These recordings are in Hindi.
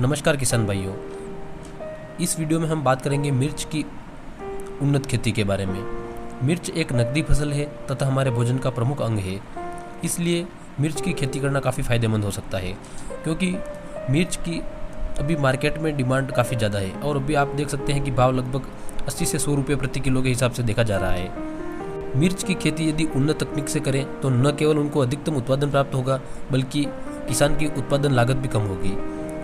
नमस्कार किसान भाइयों, इस वीडियो में हम बात करेंगे मिर्च की उन्नत खेती के बारे में। मिर्च एक नकदी फसल है तथा हमारे भोजन का प्रमुख अंग है, इसलिए मिर्च की खेती करना काफ़ी फ़ायदेमंद हो सकता है क्योंकि मिर्च की अभी मार्केट में डिमांड काफ़ी ज़्यादा है और अभी आप देख सकते हैं कि भाव लगभग 80 से 100 रुपये प्रति किलो के हिसाब से देखा जा रहा है। मिर्च की खेती यदि उन्नत तकनीक से करें तो न केवल उनको अधिकतम उत्पादन प्राप्त होगा बल्कि किसान की उत्पादन लागत भी कम होगी।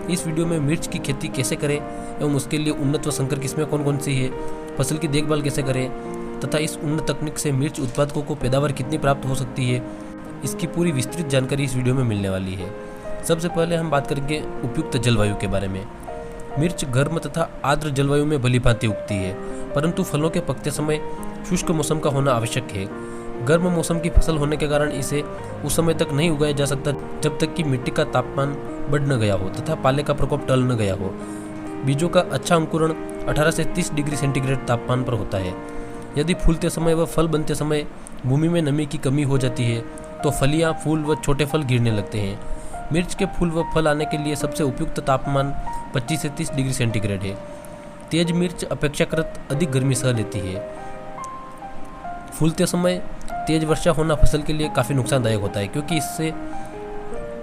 इस वीडियो में मिर्च की खेती कैसे करें एवं उसके लिए उन्नत व संकर किस्में कौन कौन सी है, फसल की देखभाल कैसे करें तथा इस उन्नत तकनीक से मिर्च उत्पादकों को पैदावार कितनी प्राप्त हो सकती है, इसकी पूरी विस्तृत जानकारी इस वीडियो में मिलने वाली है। सबसे पहले हम बात करेंगे उपयुक्त जलवायु के बारे में। मिर्च गर्म तथा आर्द्र जलवायु में भली भांति उगती है, परंतु फलों के पकते समय शुष्क मौसम का होना आवश्यक है। गर्म मौसम की फसल होने के कारण इसे उस समय तक नहीं उगाया जा सकता जब तक कि मिट्टी का तापमान बढ़ न गया हो तथा पाले का प्रकोप टल न गया हो। बीजों का अच्छा अंकुरण 18 से 30 डिग्री सेंटीग्रेड तापमान पर होता है। यदि फूलते समय व फल बनते समय भूमि में नमी की कमी हो जाती है तो फलियां, फूल व छोटे फल गिरने लगते हैं। मिर्च के फूल व फल आने के लिए सबसे उपयुक्त तापमान 25 से 30 डिग्री सेंटीग्रेड है। तेज मिर्च अपेक्षाकृत अधिक गर्मी सह लेती है। फूलते समय तेज वर्षा होना फसल के लिए काफ़ी नुकसानदायक होता है क्योंकि इससे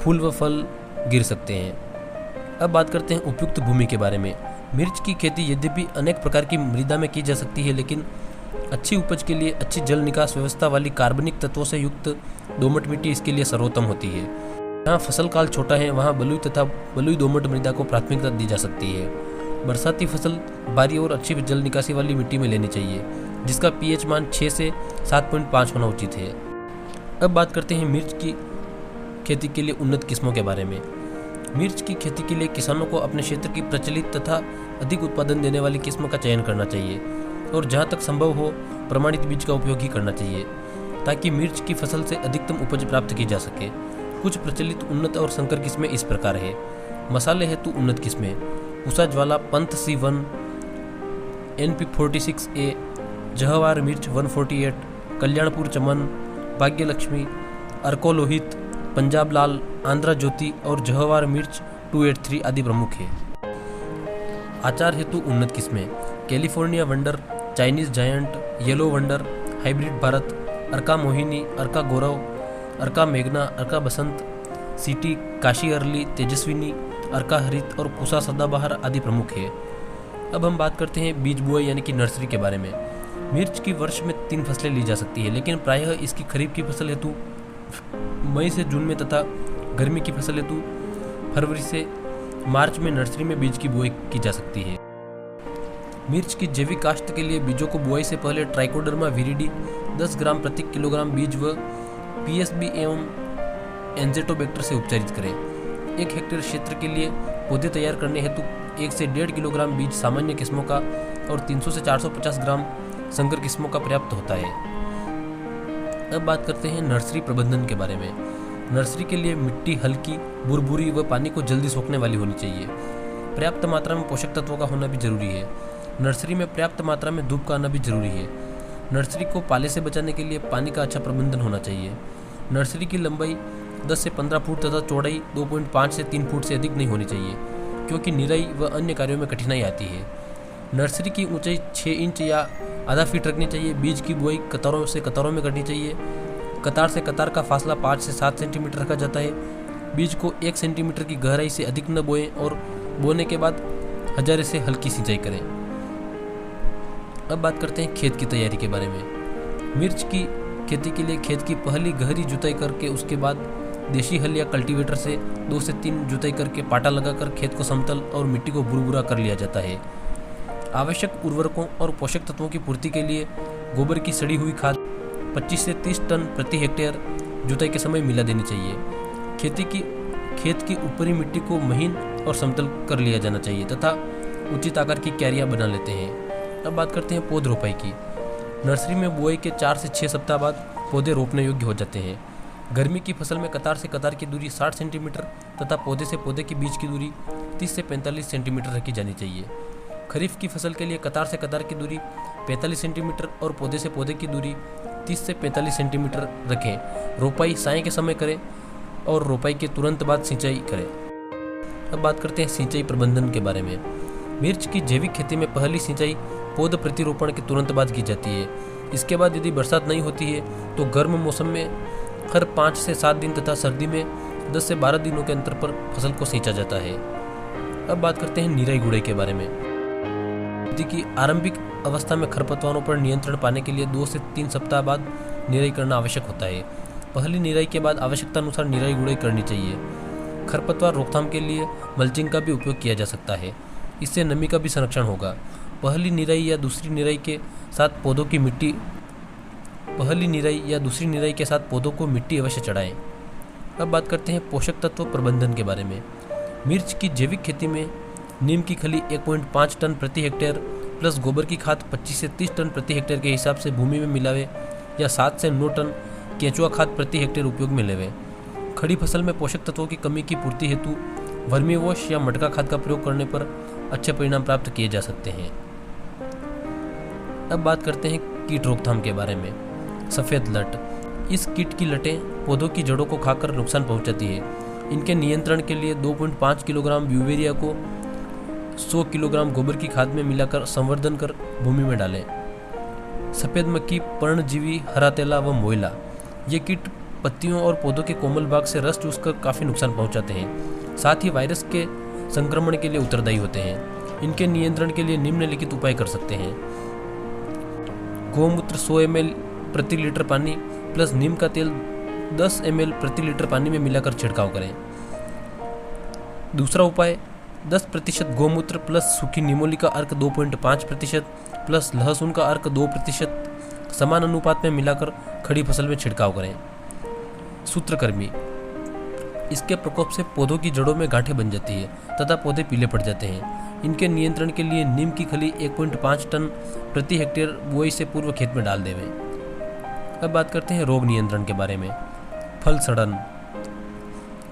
फूल व फल गिर सकते हैं। अब बात करते हैं उपयुक्त भूमि के बारे में। मिर्च की खेती यद्यपि अनेक प्रकार की मृदा में की जा सकती है, लेकिन अच्छी उपज के लिए अच्छी जल निकास व्यवस्था वाली कार्बनिक तत्वों से युक्त दोमट मिट्टी इसके लिए सर्वोत्तम होती है। जहाँ फसल काल छोटा है वहाँ बलुई तथा बलुई दोमट मृदा को प्राथमिकता दी जा सकती है। बरसाती फसल बारी और अच्छी जल निकासी वाली मिट्टी में लेनी चाहिए जिसका pH मान 6 से 7.5 होना उचित है। अब बात करते हैं मिर्च की खेती के लिए उन्नत किस्मों के बारे में। मिर्च की खेती के लिए किसानों को अपने क्षेत्र की प्रचलित तथा अधिक उत्पादन देने वाली किस्म का चयन करना चाहिए और जहाँ तक संभव हो प्रमाणित बीज का उपयोग ही करना चाहिए ताकि मिर्च की फसल से अधिकतम उपज प्राप्त की जा सके। कुछ प्रचलित उन्नत और संकर किस्में इस प्रकार है। मसाले हेतु उन्नत किस्में: उषा ज्वाला, पंत C1, NP46A, जहवार मिर्च 148, कल्याणपुर चमन, भाग्यलक्ष्मी, अर्कोलोहित, पंजाब लाल, आंध्रा ज्योति और जहवार मिर्च 283 आदि प्रमुख है। आचार हेतु उन्नत किस्में: California wonder, Chinese giant, yellow wonder, hybrid Bharat, Arka Mohini, Arka Gaurav, Arka मेघना, अर्का बसंत, सिटी, काशी अर्ली, तेजस्विनी, अर्का हरित और पूसा सदाबहार आदि प्रमुख है। अब हम बात करते हैं बीज बुआई यानी कि नर्सरी के बारे में। मिर्च की वर्ष में 3 फसलें ली जा सकती है, लेकिन प्रायः इसकी खरीफ की फसल हेतु मई से जून में तथा गर्मी की फसल हेतु फरवरी से मार्च में नर्सरी में बीज की बुआई की जा सकती है। मिर्च की जैविक काश्त के लिए बीजों को बुआई से पहले ट्राइकोडर्मा विरिडी 10 ग्राम प्रति किलोग्राम बीज व PSB एवं एंजेटोबैक्टर से उपचारित करें। 1 हेक्टेयर क्षेत्र के लिए पौधे तैयार करने हेतु 1 से 1.5 किलोग्राम बीज सामान्य किस्मों का और 300 से 450 ग्राम संकर किस्मों का पर्याप्त होता है। अब बात करते हैं नर्सरी प्रबंधन के बारे में। नर्सरी के लिए मिट्टी हल्की, बुरबुरी व पानी को जल्दी सोखने वाली होनी चाहिए। पर्याप्त मात्रा में पोषक तत्वों का होना भी जरूरी है। नर्सरी में पर्याप्त मात्रा में धूप का आना भी जरूरी है। नर्सरी को पाले से बचाने के लिए पानी का अच्छा प्रबंधन होना चाहिए। नर्सरी की लंबाई 10 से 15 फुट तथा चौड़ाई 2.5 से 3 फुट से अधिक नहीं होनी चाहिए क्योंकि निराई व अन्य कार्यों में कठिनाई आती है। नर्सरी की ऊंचाई 6 इंच या आधा फीट रखनी चाहिए। बीज की बुआई कतारों से कतारों में करनी चाहिए। कतार से कतार का फासला 5 से 7 सेंटीमीटर रखा जाता है। बीज को 1 सेंटीमीटर की गहराई से अधिक न बोएं और बोने के बाद हजारे से हल्की सिंचाई करें। अब बात करते हैं खेत की तैयारी के बारे में। मिर्च की खेती के लिए खेत की पहली गहरी जुताई करके उसके बाद देशी हल या कल्टीवेटर से 2 से 3 जुताई करके पाटा लगाकर खेत को समतल और मिट्टी को बुरबुरा कर लिया जाता है। आवश्यक उर्वरकों और पोषक तत्वों की पूर्ति के लिए गोबर की सड़ी हुई खाद 25 से 30 टन प्रति हेक्टेयर जुताई के समय मिला देनी चाहिए। खेत की ऊपरी मिट्टी को महीन और समतल कर लिया जाना चाहिए तथा उचित आकार की क्यारियां बना लेते हैं। अब बात करते हैं पौध रोपाई की। नर्सरी में बुआई के 4 से 6 सप्ताह बाद पौधे रोपने योग्य हो जाते हैं। गर्मी की फसल में कतार से कतार की दूरी 60 सेंटीमीटर तथा पौधे से पौधे के बीच की दूरी 30 से 45 सेंटीमीटर रखी जानी चाहिए। खरीफ की फसल के लिए कतार से कतार की दूरी 45 सेंटीमीटर और पौधे से पौधे की दूरी 30 से 45 सेंटीमीटर रखें। रोपाई साय के समय करें और रोपाई के तुरंत बाद सिंचाई करें। अब बात करते हैं सिंचाई प्रबंधन के बारे में। मिर्च की जैविक खेती में पहली सिंचाई पौध प्रतिरोपण के तुरंत बाद की जाती है। इसके बाद यदि बरसात नहीं होती है तो गर्म मौसम में हर 5 से 7 दिन तथा सर्दी में 10 से 12 दिनों के अंतर पर फसल को सींचा जाता है। अब बात करते हैं निराई गुड़ाई के बारे में। खेती की आरंभिक अवस्था में खरपतवारों पर नियंत्रण पाने के लिए 2 से 3 सप्ताह बाद निराई करना आवश्यक होता है। पहली निराई के बाद आवश्यकता अनुसार निराई गुड़ाई करनी चाहिए। खरपतवार रोकथाम के लिए मल्चिंग का भी उपयोग किया जा सकता है। इससे नमी का भी संरक्षण होगा। पहली निराई या दूसरी निराई के साथ पौधों को मिट्टी अवश्य चढ़ाएं। अब बात करते हैं पोषक तत्व प्रबंधन के बारे में। मिर्च की जैविक खेती में नीम की खली 1.5 टन प्रति हेक्टेयर प्लस गोबर की खाद 25 से 30 टन प्रति हेक्टेयर के हिसाब से भूमि में मिलावे या 7 से 9 टन केंचुआ खाद प्रति हेक्टेयर उपयोग में लेवे। खड़ी फसल में पोषक तत्वों की कमी की पूर्ति हेतु वर्मी वॉश या मटका खाद का प्रयोग करने पर अच्छे परिणाम प्राप्त किए जा सकते हैं। अब बात करते हैं कीट रोकथाम के बारे में। सफ़ेद लट, इस कीट की लटें पौधों की जड़ों को खाकर नुकसान पहुंचाती है। इनके नियंत्रण के लिए 2.5 किलोग्राम ब्यूवेरिया को 100 किलोग्राम गोबर की खाद में मिलाकर संवर्धन कर भूमि में डालें। सफ़ेद मक्खी, पर्णजीवी, हरा तेला व मोइला, ये कीट पत्तियों और पौधों के कोमल भाग से रस चूसकर काफ़ी नुकसान पहुंचाते हैं। साथ ही वायरस के संक्रमण के लिए उत्तरदायी होते हैं। इनके नियंत्रण के लिए निम्नलिखित उपाय कर सकते हैं। गोमूत्र 100 ml प्रति लीटर पानी प्लस नीम का तेल 10 ml प्रति लीटर पानी में मिलाकर छिड़काव करें। दूसरा उपाय 10% गोमूत्र प्लस सूखी नीमोली का अर्क 2.5% प्लस लहसुन का अर्क 2% समान अनुपात में मिलाकर खड़ी फसल में छिड़काव करें। सूत्रकृमि, इसके प्रकोप से पौधों की जड़ों में गांठें बन जाती है तथा पौधे पीले पड़ जाते हैं। इनके नियंत्रण के लिए नीम की खली 1.5 टन प्रति हेक्टेयर बुआई से पूर्व खेत में डाल देवें। अब बात करते हैं रोग नियंत्रण के बारे में। फल सड़न,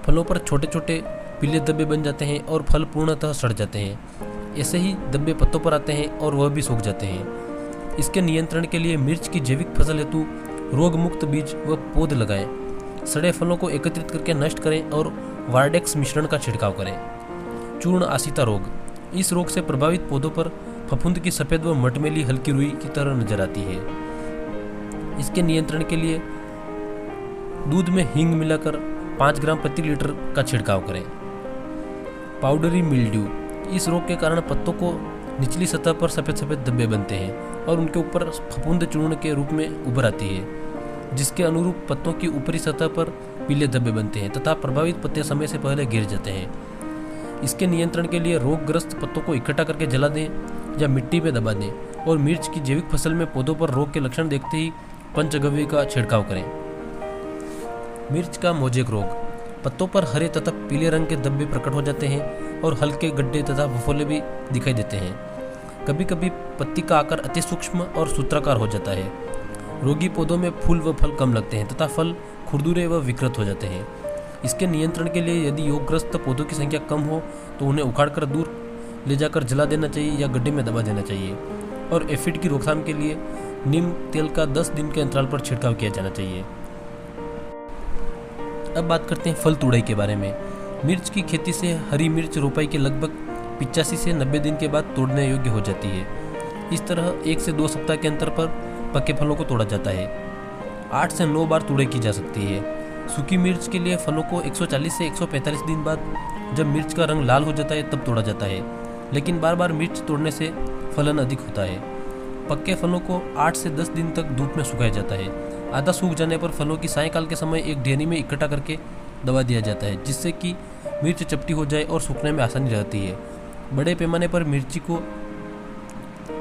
फलों पर छोटे छोटे पीले धब्बे बन जाते हैं और फल पूर्णतः सड़ जाते हैं। ऐसे ही धब्बे पत्तों पर आते हैं और वह भी सूख जाते हैं। इसके नियंत्रण के लिए मिर्च की जैविक फसल हेतु रोग मुक्त बीज व पौध लगाएं। सड़े फलों को एकत्रित करके नष्ट करें और वार्डेक्स मिश्रण का छिड़काव करें। चूर्ण आसिता रोग, इस रोग से प्रभावित पौधों पर फफूंद की सफ़ेद व मटमैली हल्की रुई की तरह नजर आती है। इसके नियंत्रण के लिए दूध में हींग मिलाकर 5 ग्राम प्रति लीटर का छिड़काव करें। पाउडरी मिल्ड्यू, इस रोग के कारण पत्तों को निचली सतह पर सफ़ेद सफ़ेद धब्बे बनते हैं और उनके ऊपर फफूंद चूर्ण के रूप में उभर आती है, जिसके अनुरूप पत्तों की ऊपरी सतह पर पीले धब्बे बनते हैं तथा प्रभावित पत्ते समय से पहले गिर जाते हैं। इसके नियंत्रण के लिए रोगग्रस्त पत्तों को इकट्ठा करके जला दें या मिट्टी में दबा दें और मिर्च की जैविक फसल में पौधों पर रोग के लक्षण देखते ही पंचगव्य का छिड़काव करें। मिर्च का मोजेक रोग, पत्तों पर हरे तथा पीले रंग के धब्बे प्रकट हो जाते हैं और हल्के गड्ढे तथा फफोले भी दिखाई देते हैं। कभी कभी पत्ती का आकार अति सूक्ष्म और सूत्राकार हो जाता है। रोगी पौधों में फूल व फल कम लगते हैं तथा फल खुरदुरे व विकृत हो जाते हैं। इसके नियंत्रण के लिए यदि रोगग्रस्त पौधों की संख्या कम हो तो उन्हें उखाड़कर दूर ले जाकर जला देना चाहिए या गड्ढे में दबा देना चाहिए और एफिड की रोकथाम के लिए नीम तेल का 10 दिन के अंतराल पर छिड़काव किया जाना चाहिए। अब बात करते हैं फल तुड़ाई के बारे में। मिर्च की खेती से हरी मिर्च रोपाई के लगभग 85 से 90 दिन के बाद तोड़ने योग्य हो जाती है। इस तरह 1 से 2 सप्ताह के अंतर पर पके फलों को तोड़ा जाता है। 8 से 9 बार तुड़ाई की जा सकती है। सूखी मिर्च के लिए फलों को 140 से 145 दिन बाद जब मिर्च का रंग लाल हो जाता है तब तोड़ा जाता है, लेकिन बार बार मिर्च तोड़ने से फलन अधिक होता है। पक्के फलों को 8 से 10 दिन तक धूप में सुखाया जाता है। आधा सूख जाने पर फलों की सायंकाल के समय एक ढेरी में इकट्ठा करके दबा दिया जाता है, जिससे कि मिर्च चपटी हो जाए और सूखने में आसानी रहती है। बड़े पैमाने पर मिर्ची को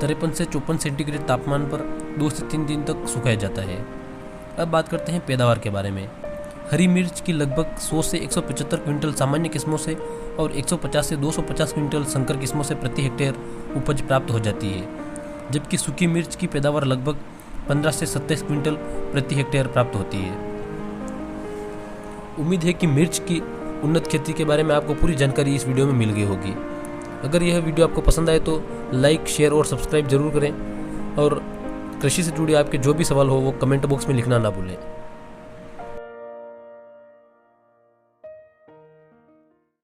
53 से 54 सेंटीग्रेड तापमान पर 2 से 3 दिन तक सुखाया जाता है। अब बात करते हैं पैदावार के बारे में। हरी मिर्च की लगभग 100 से 175 क्विंटल सामान्य किस्मों से और 150 से 250 क्विंटल संकर किस्मों से प्रति हेक्टेयर उपज प्राप्त हो जाती है, जबकि सूखी मिर्च की पैदावार लगभग 15 से 27 क्विंटल प्रति हेक्टेयर प्राप्त होती है। उम्मीद है कि मिर्च की उन्नत खेती के बारे में आपको पूरी जानकारी इस वीडियो में मिल गई होगी। अगर यह वीडियो आपको पसंद आए तो लाइक, शेयर और सब्सक्राइब जरूर करें और कृषि से जुड़े आपके जो भी सवाल हो वो कमेंट बॉक्स में लिखना ना भूलें।